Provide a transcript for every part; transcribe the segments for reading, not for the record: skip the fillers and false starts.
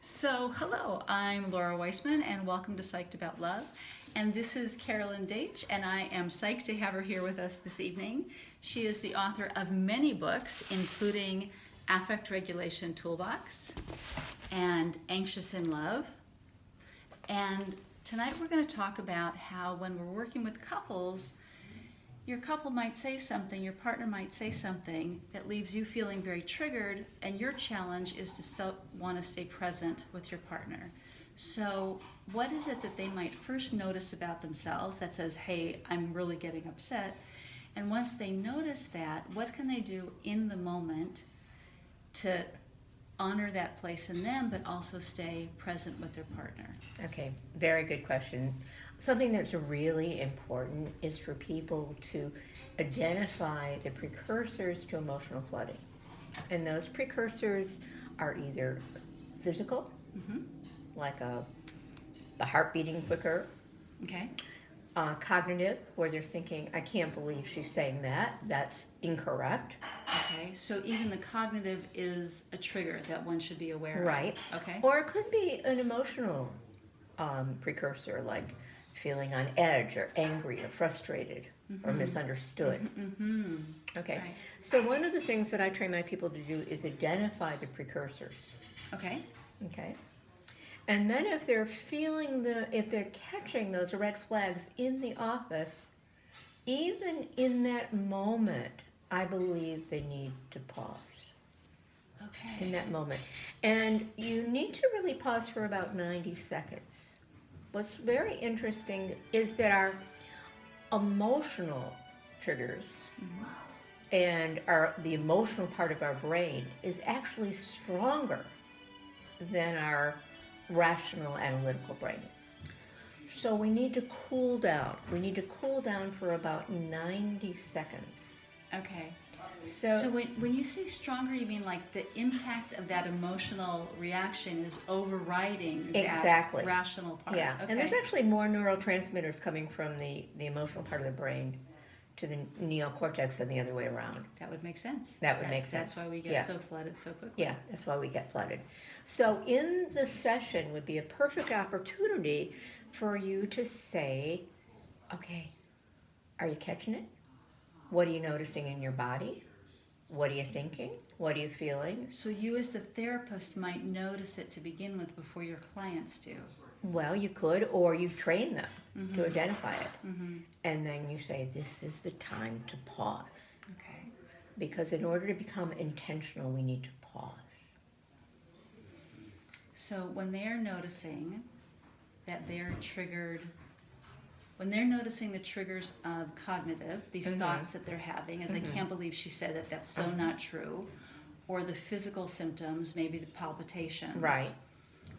So, hello, I'm Laura Weissman, and welcome to Psyched About Love. And this is Carolyn Deitch, and I am psyched to have her here with us this evening. She is the author of many books, including Affect Regulation Toolbox and Anxious in Love. And tonight we're going to talk about how when we're working with couples, your couple might say something, your partner might say something that leaves you feeling very triggered, and your challenge is to still want to stay present with your partner. So what is it that they might first notice about themselves that says, hey, I'm really getting upset? And once they notice that, what can they do in the moment to honor that place in them, but also stay present with their partner? Okay, very good question. Something that's really important is for people to identify the precursors to emotional flooding. And those precursors are either physical, like the heart beating quicker, Okay. Cognitive, where they're thinking, I can't believe she's saying that. That's incorrect. Okay, so even the cognitive is a trigger that one should be aware Right. of. Okay. Or it could be an emotional precursor, like feeling on edge or angry or frustrated or misunderstood. Okay. Right. So one of the things that I train my people to do is identify the precursors. Okay. Okay. And then if they're if they're catching those red flags in the office, even in that moment, I believe they need to pause. Okay. In that moment. And you need to really pause for about 90 seconds. What's very interesting is that our emotional triggers and the emotional part of our brain is actually stronger than our rational analytical brain. So we need to cool down. We need to cool down for about 90 seconds. Okay. So when you say stronger, you mean like the impact of that emotional reaction is overriding Exactly. that rational part. Yeah, Okay. and there's actually more neurotransmitters coming from the emotional part of the brain to the neocortex than the other way around. That would make sense. That would make sense. That's why we get so flooded so quickly. Yeah, that's why we get flooded. So in the session would be a perfect opportunity for you to say, okay, are you catching it? What are you noticing in your body? What are you thinking? What are you feeling? So you as the therapist might notice it to begin with before your clients do. Well, you could, or you train them to identify it. And then you say, this is the time to pause. Okay. Because in order to become intentional, we need to pause. So when they're noticing that they're triggered, when they're noticing the triggers of cognitive, these thoughts that they're having, as I can't believe she said that, that's so not true, or the physical symptoms, maybe the palpitations. Right.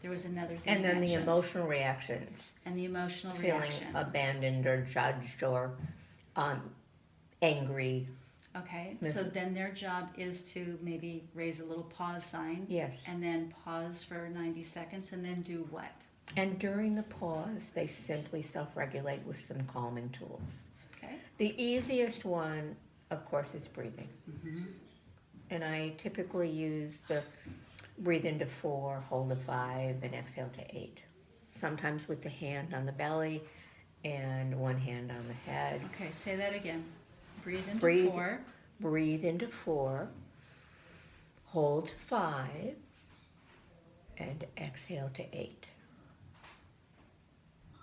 There was another thing And then the mentioned. emotional reactions. And the emotional Feeling reaction. abandoned or judged or angry. Okay, so then their job is to maybe raise a little pause sign. Yes. And then pause for 90 seconds and then do what? And during the pause, they simply self-regulate with some calming tools. Okay. The easiest one, of course, is breathing. And I typically use the breathe into 4, hold to 5, and exhale to 8. Sometimes with the hand on the belly and one hand on the head. Okay, say that again. Breathe into 4. Breathe into 4, hold 5, and exhale to 8.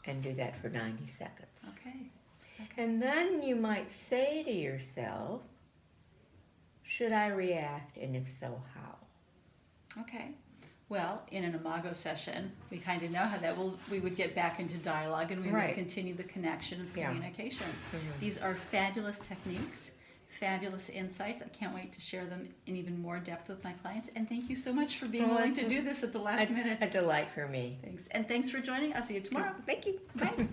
And do that for 90 seconds. Okay. And then you might say to yourself, should I react, and if so, how? Okay. Well, in an Imago session, we kind of know how that we would get back into dialogue and we would continue the connection of communication. These are fabulous techniques, fabulous insights. I can't wait to share them in even more depth with my clients. And thank you so much for being willing to do this at the last minute. A delight for me. Thanks. And thanks for joining. I'll see you tomorrow. Thank you. Bye.